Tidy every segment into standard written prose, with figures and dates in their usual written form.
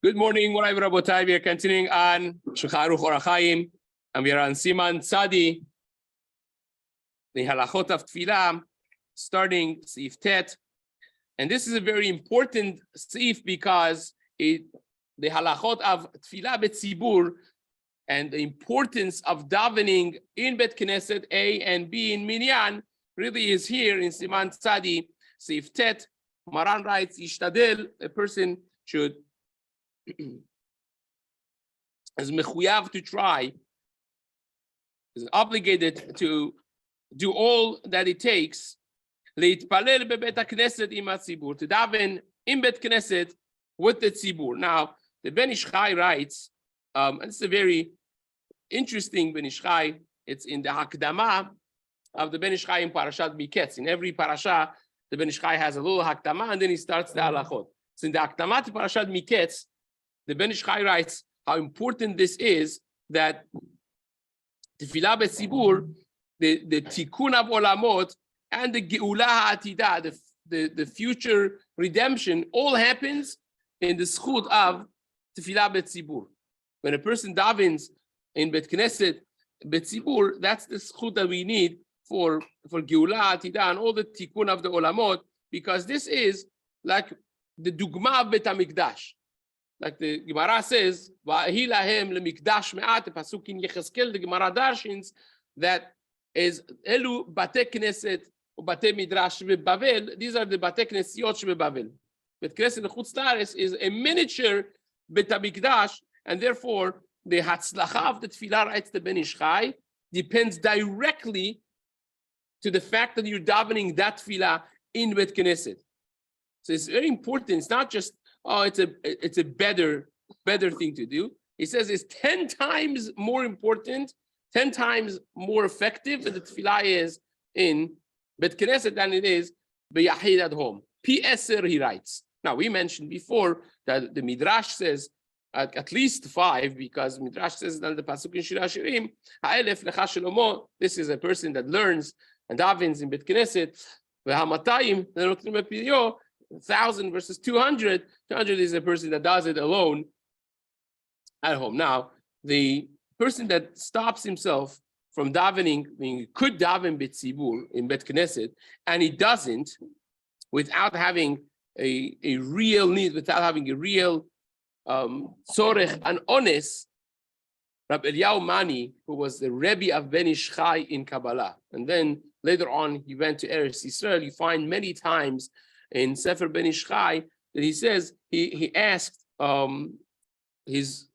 Good morning, Morai Rabotai. We are continuing on Shulchan Aruch Orach Chaim, and we are on Siman Tzadi, the halachot of Tefillah, starting Seif Tet. And this is a very important Seif because the halachot of Tefillah B'tzibur and the importance of davening in Bet Knesset A and B in Minyan really is here in Siman Tzadi, Seif Tet. Maran writes, Yishtadel, a person should is mechuyav to try, is obligated to do all that it takes, leitpalel bebet hakneset im hatzibur, to daven in Bet Knesset with the tzibur. Now, the Ben Ish Chai writes, and it's a very interesting Ben Ish Chai. It's in the Hakdama of the Ben Ish Chai in Parashat Miketz. In every parasha, the Ben Ish Chai has a little Hakdama, and then he starts the halachot. So in the Hakdama to Parashat Miketz, the Ben Ish Chai writes how important this is, that Tefillah B'tzibur, the Tikkun of Olamot, and the Geula Ha'atida, the future redemption, all happens in the schut of Tefillah B'tzibur. When a person davens in Bet Knesset B'tzibur, that's the schut that we need for Geula Ha'atida and all the Tikkun of the Olamot, because this is like the Dugma of Bet HaMikdash. Like the Gemara says, "Va'ahi lahem lemikdash me'at." The pasuk in Yechezkel, the Gemara darshins that is elu bate knesset or bate midrash beBavel. These are the bate knesiot beBavel. Bet Knesset Chutz La'aretz is a miniature Bet HaMikdash, and therefore the hatzlacha of the tefillah, writes the Ben Ish Chai, depends directly to the fact that you're davening that tefillah in Bet Knesset. So it's very important. It's not just it's a better thing to do. He says it's 10 times more important, 10 times more effective that the tefillah is in Bet Knesset than it is b'yahid at home. P.S.R. he writes. Now, we mentioned before that the Midrash says at least 5, because Midrash says that the pasuk in Shir HaShirim, ha'elef lecha Shlomo, this is a person that learns and davens in Bet Knesset, v'hamatayim, 1,000 versus 200. 200 is a person that does it alone at home. Now, the person that stops himself from davening, meaning he could daven b'tzibur in Bet Knesset, and he doesn't, without having a real need, without having a real tzorech and ones, Rabbi Eliyahu Mani, who was the Rebbe of Ben Ish Chai in Kabbalah, and then later on he went to Eretz Yisrael. You find many times in Sefer Ben Ish Chai that he says he asked his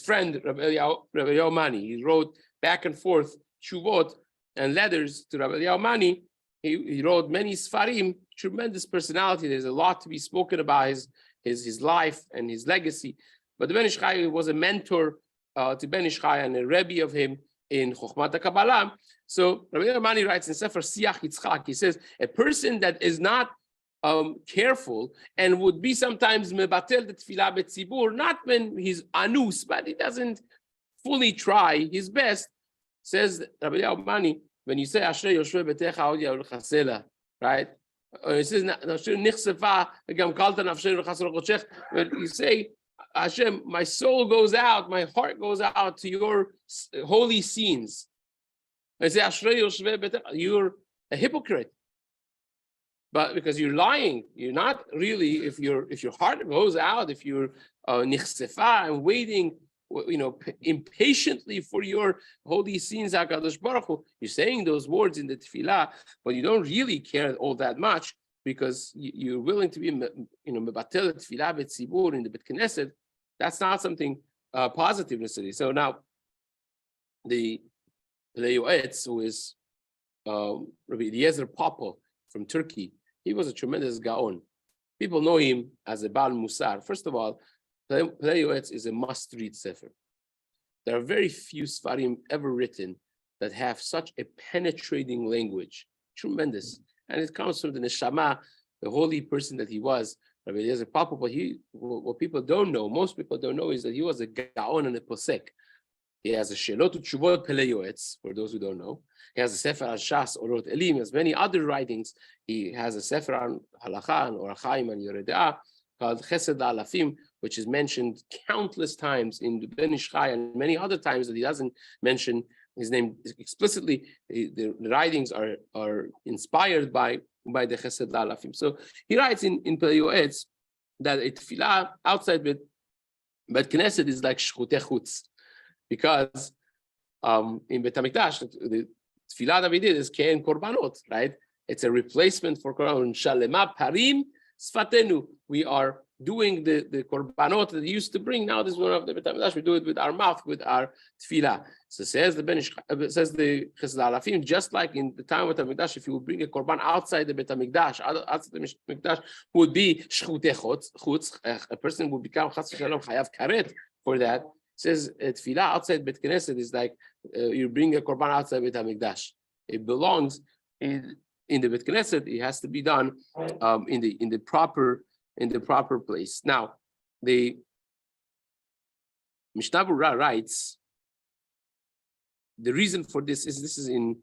friend Rabbi Eliyahu Mani. He wrote back and forth shuvot and letters to Rabbi Eliyahu Mani. He wrote many sfarim. Tremendous personality. There's a lot to be spoken about his life and his legacy. But the Ben Ish Chai was a mentor to Ben Ish Chai and a Rebbe of him in Chokhmat HaKabbalah. So Rabbi Eliyahu Mani writes in Sefer Siach Yitzchak, he says, a person that is not careful and would be sometimes mebatel the tefillah b'tzibur, not when he's anus, but he doesn't fully try his best, says Rabbi Eliyahu Mani, when you say Ashrei Yoshvei Betecha Od Ya'or Chasela, right? It says Nichsefa Gam Kalta Nafshei V'Chasro Choshech. When you say Hashem, my soul goes out, my heart goes out to your holy scenes. I say Ashrei Yoshvei Betecha, you're a hypocrite. But because you're lying, you're not really. If your heart goes out, if you're nichsefa and waiting, impatiently for your holy scenes, HaKadosh Baruch Hu, you're saying those words in the tefillah, but you don't really care all that much because you're willing to be, mebatel tefillah b'tzibur in the Bet Knesset. That's not something positive necessarily. So now, the Yoetz, who is Rabbi Eliezer Papa from Turkey, he was a tremendous gaon. People know him as a Baal Musar. First of all, Plei Yoetz is a must-read sefer. There are very few Sfarim ever written that have such a penetrating language. Tremendous. And it comes from the Neshama, the holy person that he was, Rabbi Eliezer Papa. But what people don't know, most people don't know, is that he was a gaon and a posek. He has a Shelot Utshuvot Plei Yoetz, for those who don't know. He has a Sefer on Shas, Orot Elim. He has many other writings. He has a Sefer on Halacha, and Orach Chaim, and Yoredah. called Chesed Alafim, which is mentioned countless times in the Ben Ish Chai and many other times that he doesn't mention his name explicitly. The writings are inspired by the Chesed Alafim. So he writes in Pelei Yoetz that a tefillah outside Bet Knesset is like shchutei chutz, because in Bet HaMikdash, the tefillah that we did is kein korbanot, right? It's a replacement for korban. Shalema parim sfatenu. We are doing the korbanot that we used to bring. Now this is one of the Bet HaMikdash. We do it with our mouth, with our tefillah. So says the Chesed Alafim, just like in the time of Bet HaMikdash, if you would bring a korban outside the Bet HaMikdash, outside the Mishna Berura Siman, would be shchutei chutz. A person would become chas v'shalom chayav karet for that. It says tefillah outside Bet Knesset is like you bring a korban outside Bet HaMikdash. It belongs in the Bet Knesset. It has to be done in the proper place. Now, the Mishna Berura writes, the reason for this is in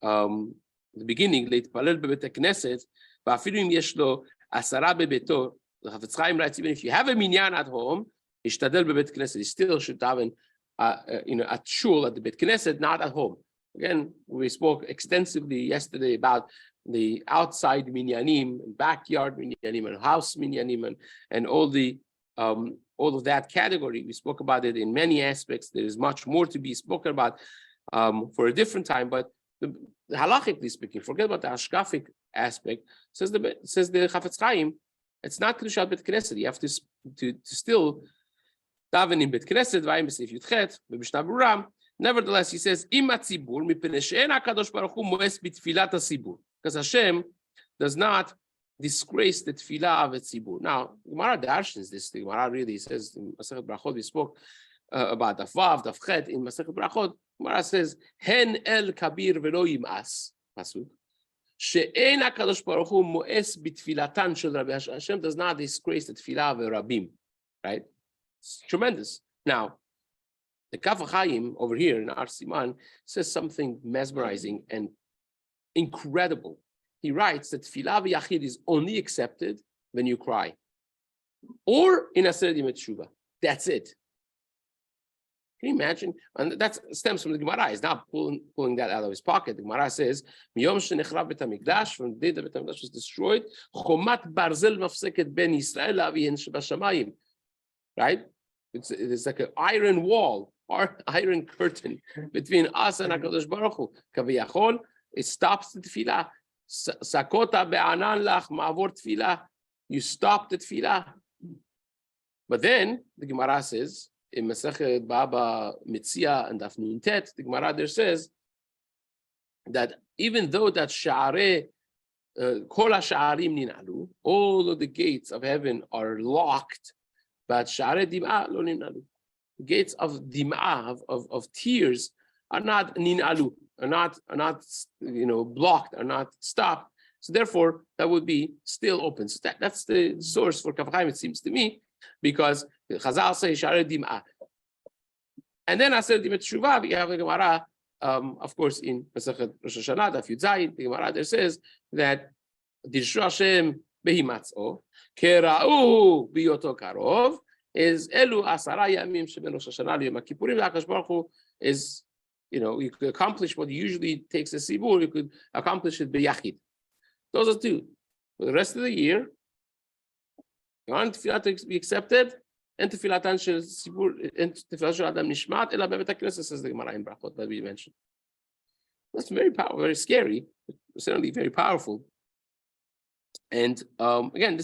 the beginning, להתפלל בבית הכנסת, ואפילו אם יש לו 10 בביתו, the Chafetz Chaim writes, even if you have a minyan at home, ישתדל בבית כנסת, you still should daven at shul, at the Bet Knesset, not at home. Again, we spoke extensively yesterday about the outside minyanim, backyard minyanim, and house minyanim, and all of that category. We spoke about it in many aspects. There is much more to be spoken about for a different time. But halachically speaking, forget about the hashkafic aspect. Says the Chafetz Chaim, it's not kedushat Bet Knesset. You have to still daven in Bet Knesset. Vayim b'Seif Yudchet b'Mishna Berura. Nevertheless, he says, "Im hatzibur mipnei she'en HaKadosh Baruch Hu moes b'tfilat hatzibur," because Hashem does not disgrace the tefillah of a tzibur. Now, Gemara darshans this. The Gemara really says in Masechet Brachot, we spoke about Daf Vav, Daf Chet in Masechet Brachot. Gemara says, "Hen el kabir velo yim'as." Pasuk. She'en HaKadosh Baruch Hu moes b'tfilatan shel Rabbi. Hashem does not disgrace the tefillah of a Rabbim. Right? It's tremendous. Now, the Kaf HaChaim over here in our Siman says something mesmerizing and incredible. He writes that tefillah v'yachid is only accepted when you cry, or in Aseret Yemei Teshuvah. That's it. Can you imagine? And that stems from the Gemara. He's not pulling that out of his pocket. The Gemara says, "Miyom shenichrav Bet HaMikdash," from the day that Bet HaMikdash was destroyed, "Chomat barzel mafseket ben Yisrael la'avihen shebashamayim." Right? It's like an iron wall, or iron curtain between us and HaKadosh Baruch Hu. Kaviyachol, it stops the tefillah. Sakota be'anan lach ma'avor tefillah. You stop the tefillah. But then the Gemara says in Masechet Baba Mitzia and Daf Nun Tet, the Gemara there says that even though that sha'arei kol ha'sha'arim ninalu, all of the gates of heaven are locked, but sha'arei dim'ah lo ninalu. The gates of dim'ah, of tears, are not ninalu, are not blocked, are not stopped. So therefore, that would be still open. So that's the source for Kaf HaChaim, it seems to me, because Chazal say sha'arei dim'ah. And then Aseret Yemei Teshuvah, we have the Gemara, of course, in Masechet Rosh Hashanah, Daf Yud Zayin, the Gemara there says that Dirshu Hashem behimatzo, kera'u biyoto karov, is elu asara yamim sheben Rosh Hashanah liyom HaKippurim. HaKadosh Baruch Hu is, you could accomplish what usually takes a sibur, you could accomplish it b'yachid. Those are two. For the rest of the year, you want tefillah to be accepted, and tefillatan shel sibur, and tefillah shel adam nishmat, ela bebet haknesset, says the Gemara in Brachot that we mentioned. That's very powerful, very scary, but certainly very powerful. And again,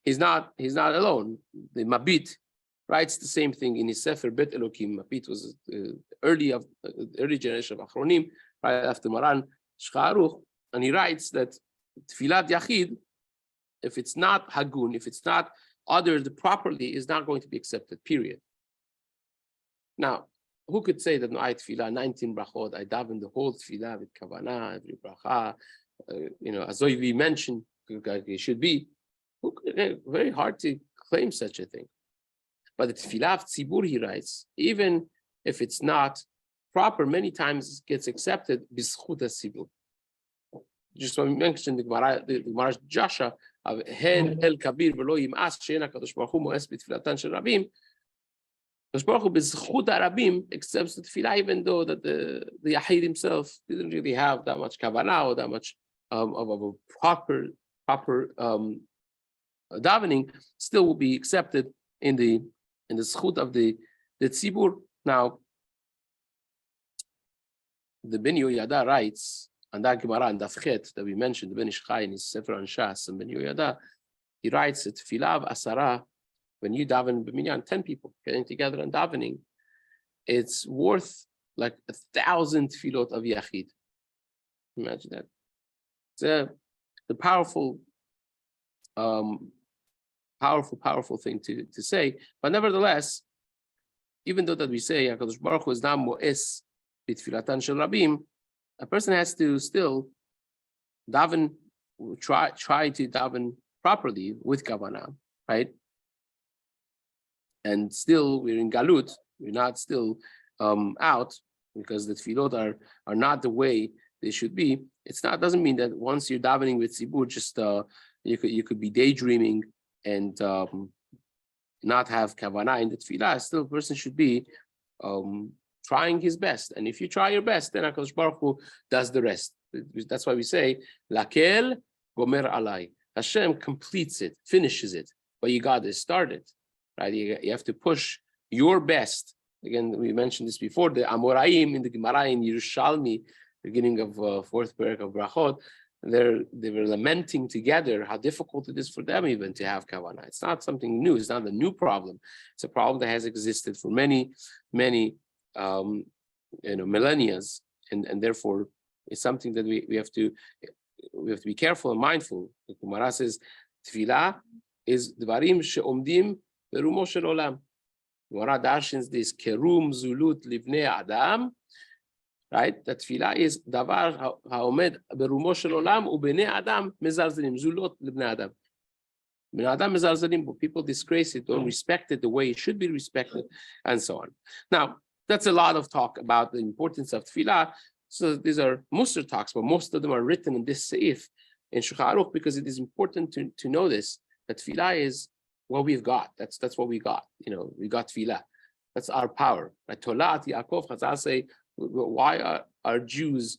he's not alone. The Mabit writes the same thing in his Sefer Bet Elokim. Mabit was early generation of Achronim, right after Maran Shulchan Aruch, and he writes that Tfilat Yachid, if it's not Hagun, if it's not uttered properly, is not going to be accepted, period. Now, who could say that no, I Tfilah, 19 brachot, I daven the whole Tfilah with Kavanah, every bracha, as we mentioned, it should be. Very hard to claim such a thing. But the Tfilah of Tzibur, he writes, even if it's not proper, many times it gets accepted, B'zchut HaTzibur. Just when we mentioned the Gemara's Jasha, הן אל כביר ולא ימאס שאין הקדוש ברוך הוא מואס בתפילתן של רבים. הקדוש ברוך הוא בזכות הרבים accepts the tefillah, even though that the Yahid himself didn't really have that much kavanah or that much of a proper davening, still will be accepted in the zchut of the tzibur. Now, the Ben Yoyada writes, and that Gemara and Dafchet that we mentioned, the Ben Ish Chai in his Sefer Anshas and Ben Yoyada, he writes that Tfilah of Asara, when you daven b'minyan, 10 people getting together and davening, it's worth like 1,000 tefillot of Yachid. Imagine that. It's the powerful thing to say. But nevertheless, even though that we say HaKadosh Baruch Hu is not mo'es b'tfilatan shel rabim, a person has to still daven, try to daven properly with kavanah, right? And still we're in galut, we're not still out, because the tefillot are not the way they should be. Doesn't mean that once you're davening with tzibur, just you could be daydreaming and not have kavanah in the tefillah. Still, a person should be trying his best. And if you try your best, then HaKadosh Baruch Hu does the rest. That's why we say, Lakel gomer alai. Hashem completes it, finishes it, but you got to start it, right? You have to push your best. Again, we mentioned this before, the Amoraim in the Gemara in Yerushalmi, beginning of fourth parak of Brachot, they were lamenting together how difficult it is for them even to have kavanah. It's not something new. It's not a new problem. It's a problem that has existed for many millennia, and therefore it's something that we have to be careful and mindful. The Gemara says, Tefillah is dvarim she'omdim berumo shel olam. Gemara darshins this kerum zulut livnei adam. Right? That tefillah is davar haomed berumo shel olam ubnei adam mezalzelim zulot libnei adam. Bnei adam mezalzelim, but people disgrace it, don't respect it the way it should be respected, and so on. Now, that's a lot of talk about the importance of tefillah. So these are Musar talks, but most of them are written in this Seif in Shulchan Aruch, because it is important to know this, that tefillah is what we've got. That's what we got. We got tefillah. That's our power. Right? Tolat Yaakov, Chazal say, why are Jews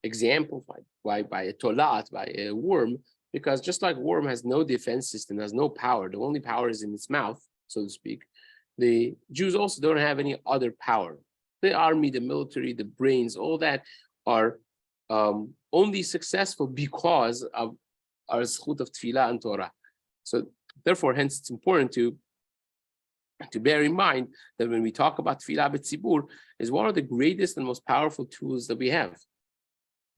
exemplified by a tolat, by a worm? Because just like worm has no defense system, has no power, the only power is in its mouth, so to speak, the Jews also don't have any other power. The army, the military, the brains, all that are only successful because of our zchut of tefillah and Torah. So therefore, hence it's important to bear in mind that when we talk about tefillah b'tzibur, is one of the greatest and most powerful tools that we have.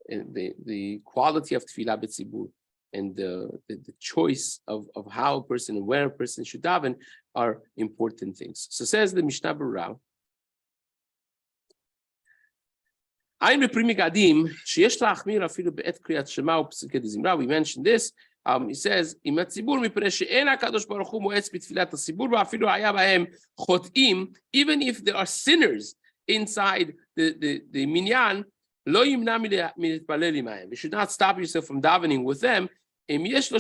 And the quality of tefillah b'tzibur and the choice of how a person and where a person should daven are important things. So says the Mishna Berura, we mentioned this. He says, even if there are sinners inside the minyan, you should not stop yourself from davening with them. First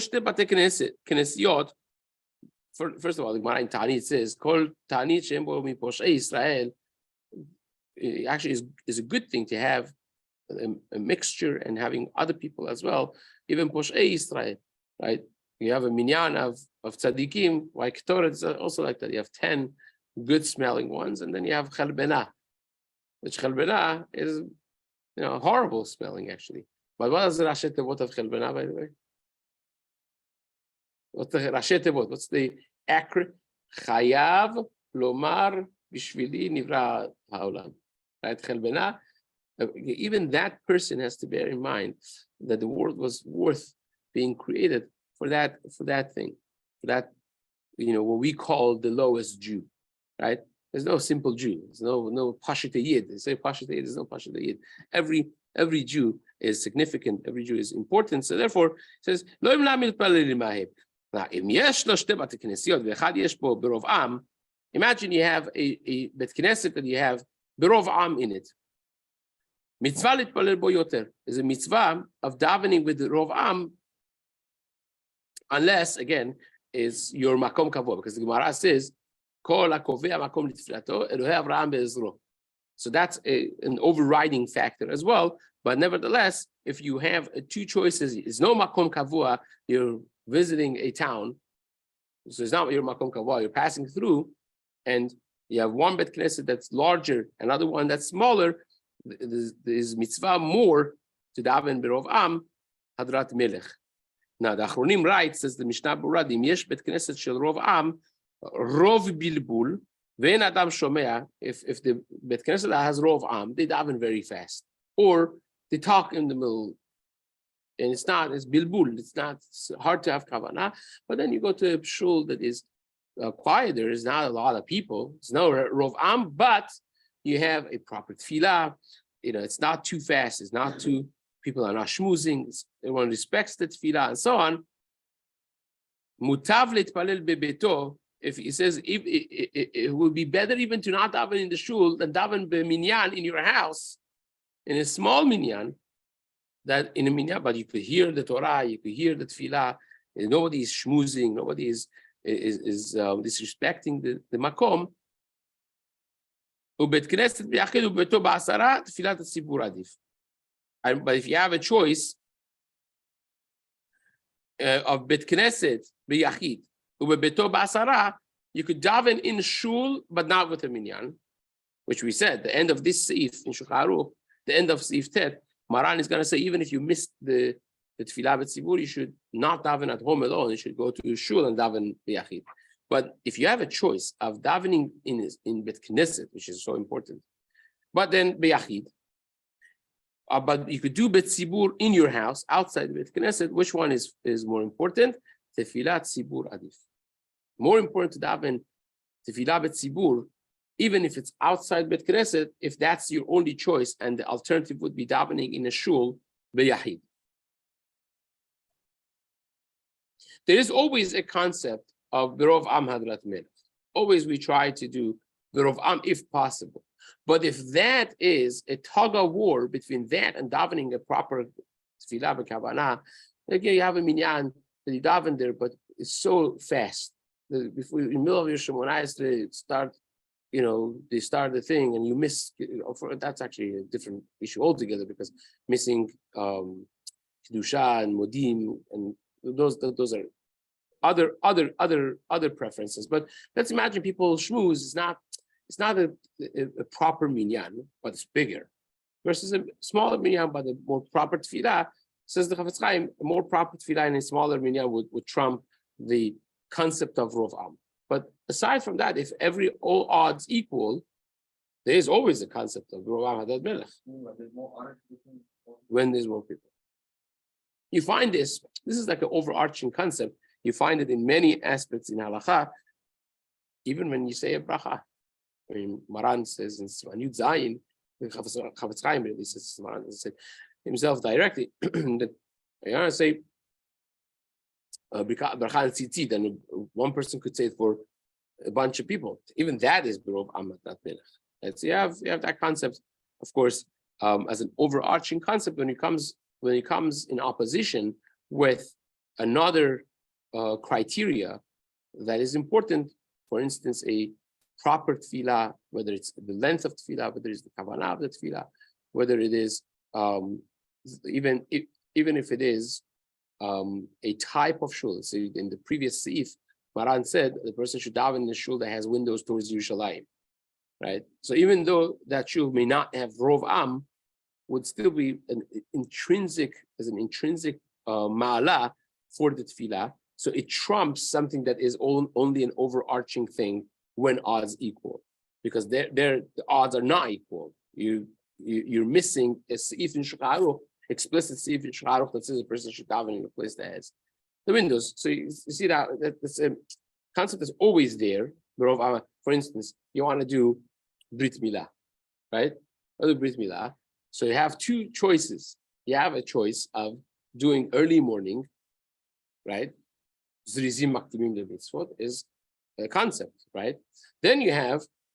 of all, the Gemara in Ta'anit says, Kol Ta'anit she'em bo miposhei Israel. It actually is a good thing to have a mixture and having other people as well, even Poshei Israel, right? You have a minyan of tzaddikim, like Torah is also like that. You have 10 good smelling ones, and then you have chalbena, which chalbena is horrible smelling actually. But what is the Rashi Tevot of chalbena, by the way? What's the Rashi Tevot? What's the acronym? Chayav lomar bishvili nivra haolam. Right, chalbena. Even that person has to bear in mind that the world was worth being created for that thing, for that, what we call the lowest Jew, right? There's no simple Jew. There's no Pashut Yid. They say Pashut Yid. There's no Pashut Yid. Every Jew is significant. Every Jew is important. So therefore, it says lo imlamid palel imahim. Now, im yesh lo shte bate knesiyot ve'echad yesh bo berov am. Imagine you have a bet knesset and you have berov am in it. Mitzvah litpalel bo yoter is a mitzvah of davening with the rov am unless, again, is your makom kavua, because the Gemara says, Kol hakovea makom litfilato, Elohei Avraham be'ezro. So that's an overriding factor as well. But nevertheless, if you have two choices, it's no makom kavua, you're visiting a town, so it's not your makom kavua, you're passing through, and you have one bet knesset that's larger, another one that's smaller, there's mitzvah more to daven berov am, hadrat melech. Now the Achronim writes, says the Mishna Berura, Im yesh bet knesset shel rov am, rov bilbul, ve'en adam shomea, if the bet knesset has rov am, they daven very fast, or they talk in the middle, and it's bilbul, it's hard to have kavanah. But then you go to a shul that is quiet, there is not a lot of people, it's no rov am, but you have a proper tefillah, it's not too fast, it's not too, people are not schmoozing, everyone respects the tefillah and so on. Mutav litpalel bebeto, if he says it would be better even to not daven in the shul than daven b'minyan in your house, in a small minyan, that in a minyan, but you could hear the Torah, you could hear the tefillah, and nobody is schmoozing, nobody is disrespecting the makom. But if you have a choice of bet knesset b'yachid ubebeto b'asara, you could daven in shul but not with a minyan, which we said the end of this seif in Shulchan Aruch, the end of seif tet, Maran is going to say even if you missed the tefillah b'tzibur, you should not daven at home alone. You should go to shul and daven b'yachid. But if you have a choice of davening in bet knesset, which is so important, but then b'yachid, but you could do bet tzibur in your house outside bet knesset, which one is more important? Tefillah tzibur adif. More important to daven tefillah bet tzibur, even if it's outside bet knesset, if that's your only choice, and the alternative would be davening in a shul b'yachid. There is always a concept of berov am hadrat melech. Always we try to do berov am if possible. But if that is a tug of war between that and davening a proper tefillah b'kavanah, again you have a minyan that you daven there, but it's so fast. Before in the middle of your Shemona Esrei, they start the thing and you miss. That's actually a different issue altogether, because missing kedusha and modim, and those are other preferences. But let's imagine people shmooze. It's not a proper minyan, but it's bigger, versus a smaller minyan, but a more proper tefillah. Says the Chafetz Chaim, a more proper tefillah in a smaller minyan would trump the concept of rov am. But aside from that, if all odds equal, there is always a concept of rov am hadad melech. When there's more people, you find this. This is like an overarching concept. You find it in many aspects in halakha, even when you say a bracha. I mean, Maran says in Siman Zayin, Chafetz Chaim really says, Maran said himself directly that I want to say bracha and tzitzit, then one person could say it for a bunch of people. Even that is berov am hadrat melech. So you have that concept, of course, as an overarching concept when it comes in opposition with another criteria that is important. For instance, a proper tefillah, whether it's the length of tefillah, whether it's the kavanah of the tefillah, whether it is even if it is a type of shul. So in the previous seif, Maran said the person should daven in a shul that has windows towards Yerushalayim, right? So even though that shul may not have rov am, would still be an intrinsic ma'ala for the tefillah. So it trumps something that is only an overarching thing when odds equal, because the odds are not equal. You're missing a seif in Shulchan Aruch, explicit seif in Shulchan Aruch that says a person should daven in a place that has the windows. So you see that's a concept that's always there. For instance, you want to do Brit Milah, right? Or the Brit Milah. So you have two choices. You have a choice of doing early morning, right? Zrizim makdimim lemitzvot is a concept, right? Then you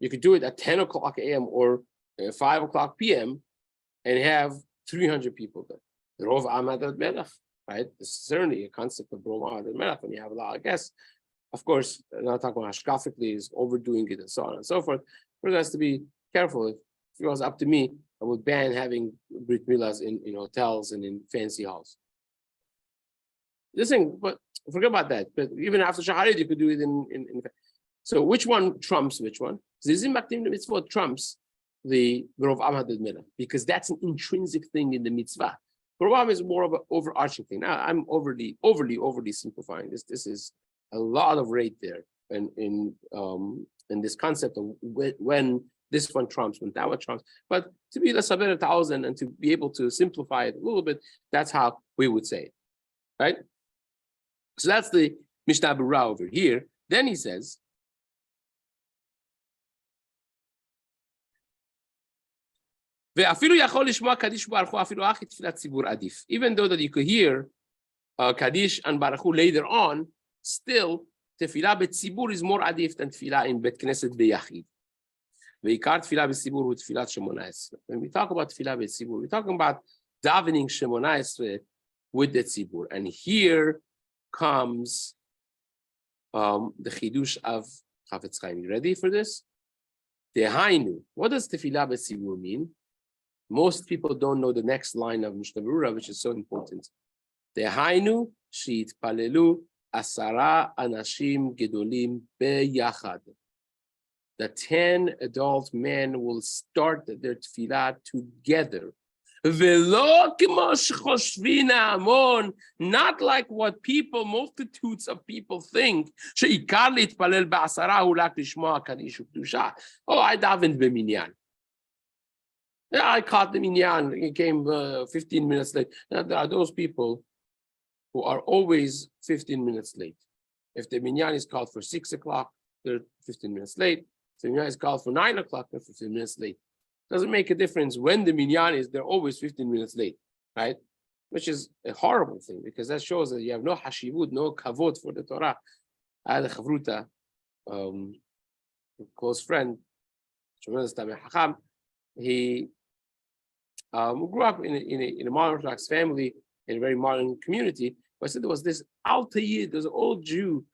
could do it at 10 o'clock a.m. or 5 o'clock p.m. and have 300 people there. The rov am hadrat melech. right? This is certainly a concept of Broma and Melech when you have a lot of guests. Of course, not talking about hashkafically is overdoing it and so on and so forth. But it has to be careful. If it was up to me, I would ban having Brit Milas in hotels and in fancy halls. This thing, but forget about that. But even after Shaharit, you could do it in so which one trumps which one? Zizim Maktim the mitzvah trumps the Rov Am Hadid Milah, because that's an intrinsic thing in the mitzvah. Rov Am is more of an overarching thing. Now I'm overly simplifying this. This is a lot of rate there, and in this concept of when this one trumps, when that one trumps. But to be less than 1,000 and to be able to simplify it a little bit, that's how we would say it, right? So that's the Mishna Berura over here. Then he says, even though that you could hear Kaddish and Baruch Hu later on, still Tefillah betzibur is more adif than Tefillah in Bet Knesset beyachid. Ve'ikar Tefillah betzibur hu Tefillat Shemona Esrei. When we talk about Tefillah betzibur, we're talking about davening Shemona Esrei with the tzibur. And here comes the chidush of Chafetz Chaim. You ready for this? Dehainu. What does Tefillah betzibur mean? Most people don't know the next line of Mishna Berura, which is so important. Dehainu she'itpalelu asara anashim gedolim beyachad. The 10 adult men will start their tefillah together. Not like what people, multitudes of people think. Oh, I davened b'minyan. Yeah, I caught the minyan. It came 15 minutes late. Now, there are those people who are always 15 minutes late. If the minyan is called for 6 o'clock, they're 15 minutes late. If the minyan is called for 9 o'clock, they're 15 minutes late. Doesn't make a difference when the minyan is, they're always 15 minutes late, right? Which is a horrible thing, because that shows that you have no hashivut, no kavod for the Torah. I had a chavruta, a close friend, tremendous Tamei Chacham. He grew up in a modern Orthodox family, in a very modern community. But I said there was this Alta Yid, there's an old Jew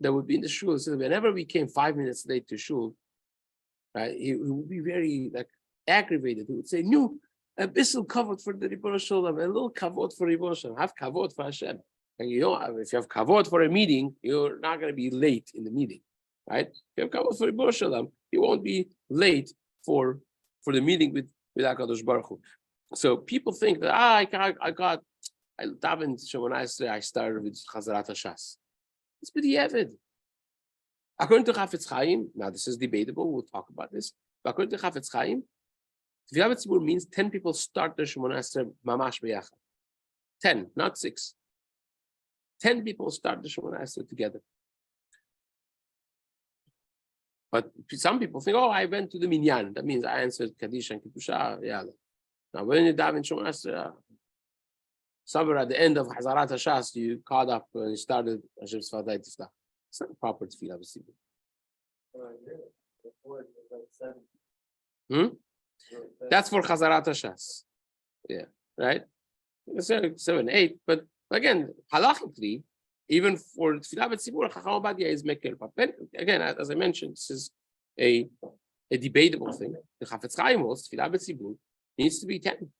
that would be in the shul. So whenever we came 5 minutes late to shul, right, he would be very aggravated. He would say, "No, a bissel kavod for the Ribono Shel Olam, a little kavod for Ribono Shel Olam. Have kavod for Hashem." And if you have kavod for a meeting, you're not going to be late in the meeting, right? If you have kavod for Ribono Shel Olam, you won't be late for the meeting with HaKadosh Baruch Hu. So people think that I davened Shemona Esrei, I started with Chazarat HaShas. It's b'diavad. According to Chafetz Chaim, now this is debatable, we'll talk about this. But according to Chafetz Chaim, Tefillah b'tzibur means 10 people start their Shemona Esrei mamash b'yachad. 10, not 6. 10 people start the Shemona Esrei together. But some people think, oh, I went to the minyan. That means I answered Kaddish and Kiddusha. Yeah. Now, when you daven Shemona Esrei, somewhere at the end of Hazarat HaShas, you caught up and you started Hashem Sfadai Tiftach. It's not proper Tefillah b'tzibur. That's for Hazarat HaShas. Yeah, right? 7, 8. But again, halachically, even for Tefillah b'tzibur, Chacham Obadia is Mekel. But again, as I mentioned, this is a debatable thing. The Chafetz Chaim holds Tefillah b'tzibur needs to be 10.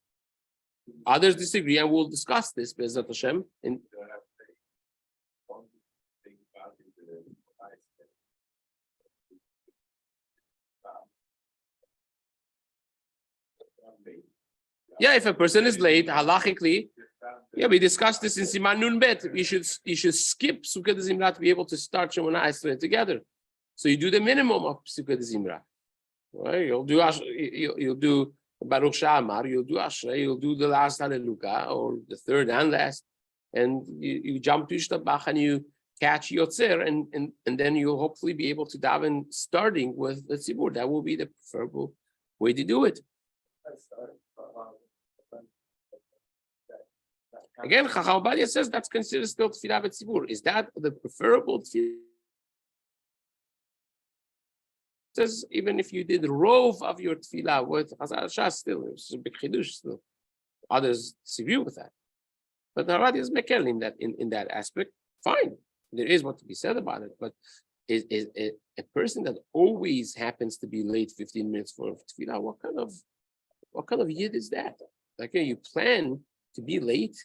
Others disagree, and we'll discuss this, Be'ezrat Hashem. Yeah, if a person is late, halachically, yeah, we discussed this in Siman Nun Bet. You should skip Sukkot Zimra to be able to start Shemona Esrei together. So you do the minimum of Sukkot Zimra. Right? You'll do Baruch Sha'amar, you'll do Ashrei, you'll do the last Hallelujah, or the third and last, and you jump to Ishtabach and you catch Yotzer, and then you'll hopefully be able to daven starting with the Tzibur. That will be the preferable way to do it. Again, Chacham Obadia says that's considered still Tefillah b'tzibur. Is that the preferable Tefillah? Says even if you did the rove of your Tefillah with Hazarat HaShas, still it's a big chidush. Still, others disagree with that. But the Harad is mekel in that aspect. Fine, there is what to be said about it, but is a person that always happens to be late 15 minutes for tefillah, what kind of yid is that? Like, you plan to be late.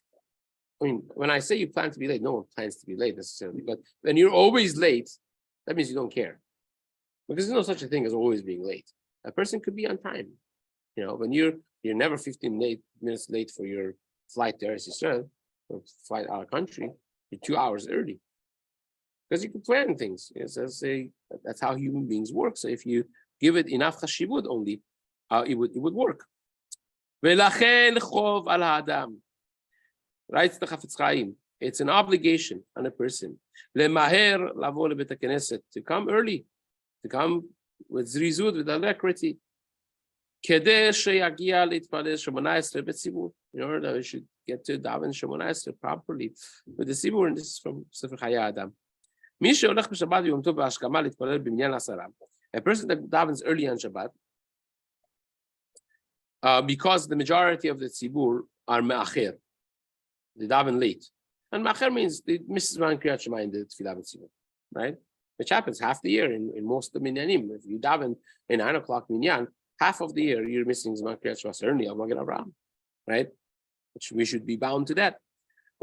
I mean, when I say you plan to be late, no one plans to be late necessarily, but when you're always late, that means you don't care. Because there's no such a thing as always being late. A person could be on time. When you're never 15 minutes late for your flight to Eretz Yisrael, or flight out of country, you're 2 hours early. Because you can plan things. That's how human beings work. So if you give it enough chashivut only, it would work. V'lachen chov al ha'adam. Writes the Chafetz Chaim. It's an obligation on a person. Lemaher lavo lebet haKnesset, to come early, to come with zrizut, with alacrity. Kedei sheyagia litpalel Shemona Esrei betzibur. In order that we should get to daven Shemona Esrei properly with the tzibur, and this is from Sefer Chayei Adam. מי שהולך בשבת ויום טוב בהשכמה להתפלל במניין 10. A person that davens early on Shabbat, because the majority of the tzibur are me'acher, they daven late. And me'acher means they miss one kriyat shema in the tefillah b'tzibur, right? Which happens half the year in most of the minyanim. If you daven in 9 o'clock minyan, half of the year you're missing zman kriyat shema, certainly of Magen Avraham, right? Which we should be bound to that.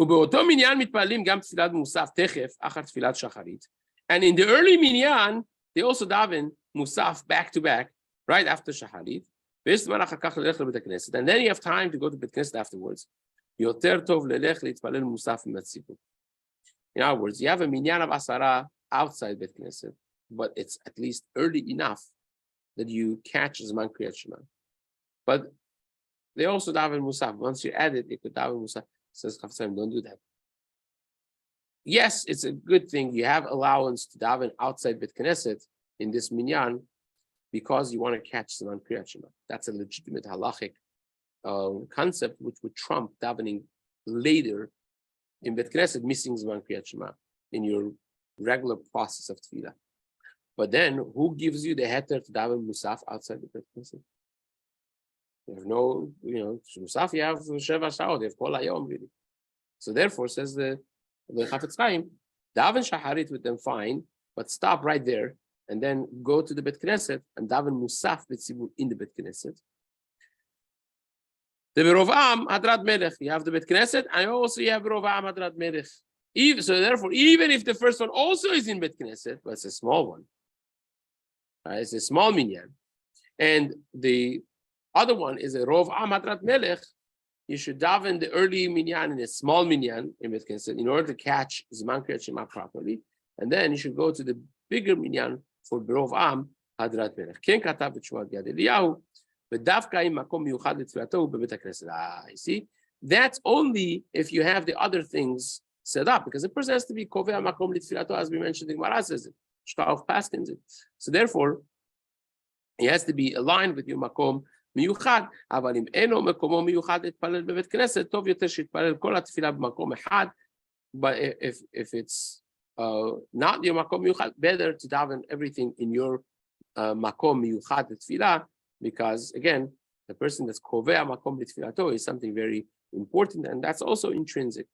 ובאותו מניין מתפללים גם תפילת מוסף תכף אחר תפילת שחרית. And in the early minyan, they also daven musaf back to back, right after shacharit. ויש אחר כך ללכת לבית הכנסת. And then you have time to go to בית הכנסת afterwards. יותר טוב ללך להתפלל מוסף עם הציבור. In other words, you have a minyan of asara outside בית הכנסת, but it's at least early enough that you catch zman kriyat shema. But they also daven musaf. Once you add it, you could daven musaf. Says Chafetz Chaim, don't do that. Yes, it's a good thing. You have allowance to daven outside Beit Knesset in this minyan because you want to catch Siman Kriyat Shema. That's a legitimate halachic concept which would trump davening later in Beit Knesset, missing Siman Kriyat Shema in your regular process of tefillah. But then, who gives you the heter to daven musaf outside the Beit Knesset? You have no, Musaf, you have Sheva Sha'od, you have Kol HaYom, really. So therefore, says the Chafetz Chaim, daven Shacharit with them fine, but stop right there, and then go to the Bet Knesset and daven Musaf B'tzibur in the Bet Knesset. The Berov Am Hadrat Melech, you have the Bet Knesset, and also you have Berov Am Hadrat Melech. So therefore, even if the first one also is in Bet Knesset, but it's a small one, it's a small minyan, and the other one is a Rov Am Hadrat Melech, you should daven the early minyan in a small minyan in Bet Knesset in order to catch Zman Kriyat Shema properly, and then you should go to the bigger minyan for Rov Am Hadrat Melech. Ken katav b'tshuvat Yad Eliyahu, v'davka im makom miyuchad l'tfilato b'beit haknesset. You see, that's only if you have the other things set up, because the person has to be kovea makom l'tfilato, as we mentioned in Gemara says it, Shkav paskins it. So therefore, he has to be aligned with your makom מיוחד, אבל אם אינו מקומו מיוחד להתפלל בבית כנסת, טוב יותר שיתפלל כל התפילה במקום אחד, but if it's not your מקום מיוחד, better to daven everything in your מקום מיוחד לתפילה, because again, the person that's קובע מקום לתפילתו is something very important, and that's also intrinsic.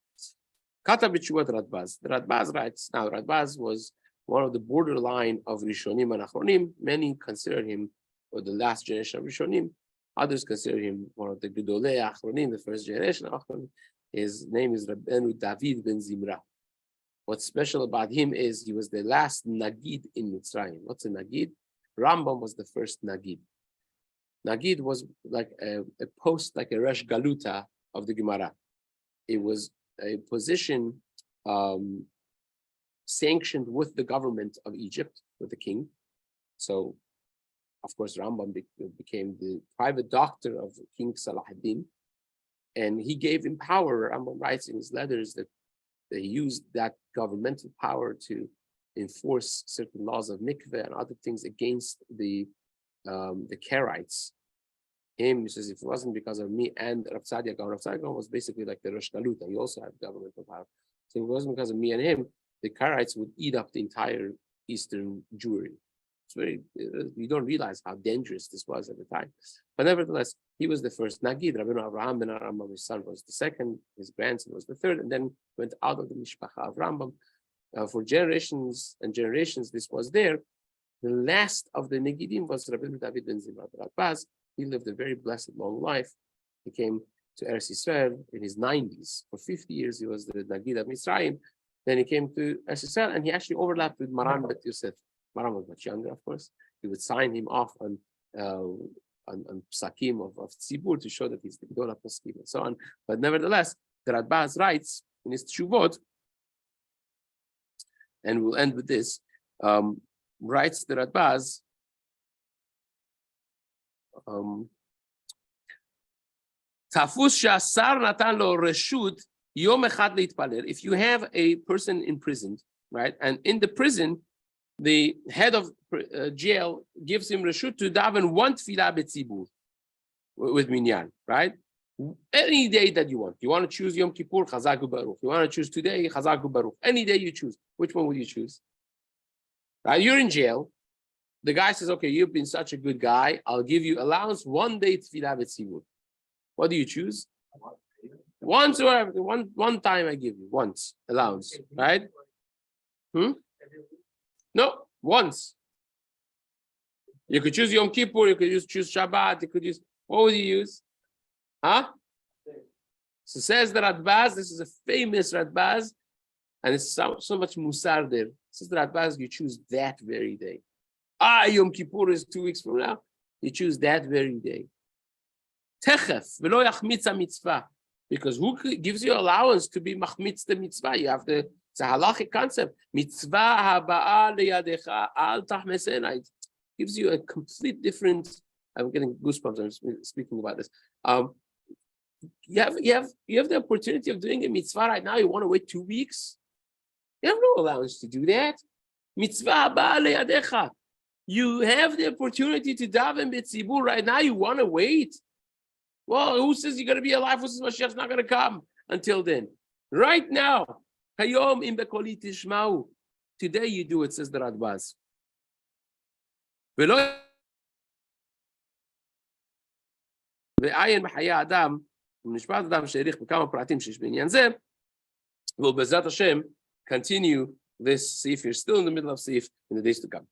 כתב בתשובת רדב"ז. The Radbaz writes, now Radbaz was one of the borderline of Rishonim and Achronim. Many consider him, or the last generation of Rishonim. Others consider him one of the Gedolei Achronim, the first generation of Achronim. His name is Rabbeinu David ben Zimra. What's special about him is he was the last Nagid in Mitzrayim. What's a Nagid? Rambam was the first Nagid. Nagid was like a post, like a Resh Galuta of the Gemara. It was a position sanctioned with the government of Egypt, with the king. So, of course, Rambam became the private doctor of King Salahuddin, and he gave him power. Rambam writes in his letters that he used that governmental power to enforce certain laws of mikveh and other things against the Karaites. He says, if it wasn't because of me and Rav Tzaddik was basically like the Rosh Galuta. He also had governmental power. So if it wasn't because of me and him, the Karaites would eat up the entire Eastern Jewry. you don't realize how dangerous this was at the time. But nevertheless, he was the first Nagid. Rabbi Avraham ben Rambam, his son, was the second, his grandson was the third, and then went out of the Mishpacha of Rambam. For generations and generations, this was there. The last of the Negidim was Rabbi David ben Zimra Radbaz. He lived a very blessed, long life. He came to Eretz Yisrael in his 90s. For 50 years, he was the Nagid of Mitzrayim. Then he came to Eretz Yisrael, and he actually overlapped with Maran Bet Yosef. Maran was much younger, of course. He would sign him off on psakim of tzibur to show that he's the Gedol HaPoskim and so on. But nevertheless, the Radbaz writes in his Tshuvot, and we'll end with this, writes the Radbaz, if you have a person imprisoned, right, and in the prison, the head of jail gives him reshut to daven one tefillah betzibur with minyan, right? Any day that you want. You want to choose Yom Kippur, Chazak u'Baruch. You want to choose today, Chazak u'Baruch. Any day you choose. Which one would you choose? Right? You're in jail. The guy says, okay, you've been such a good guy. I'll give you allowance one day tefillah betzibur. What do you choose? Once or one time I give you, once allowance, right? No, once. You could choose Yom Kippur, you could choose Shabbat, you could use, what would you use? Huh? So says the Radbaz, this is a famous Radbaz, and it's so much musar there. Says the Radbaz, you choose that very day. Yom Kippur is 2 weeks from now. You choose that very day. Techef, v'lo yachmitz mitzvah. Because who gives you allowance to be machmitz the mitzvah? You have to, it's a halachic concept. Mitzvah haba'a leyadecha al tahmesena. It gives you a complete different, I'm getting goosebumps, I'm speaking about this. You have the opportunity of doing a mitzvah right now. You want to wait 2 weeks? You have no allowance to do that. Mitzvah haba'a leyadecha. You have the opportunity to daven b'tzibur right now. You want to wait? Well, who says you're going to be alive? Who says Mashiach's not going to come until then? Right now. Hayom im bekoli tishma'u. Today you do it, says the Radbaz. ועיין בחיי האדם, ומשפט אדם שהעריך בכמה פרטים שיש בעניין זה, ובעזרת השם, continue this Seif. You're still in the middle of Seif in the days to come.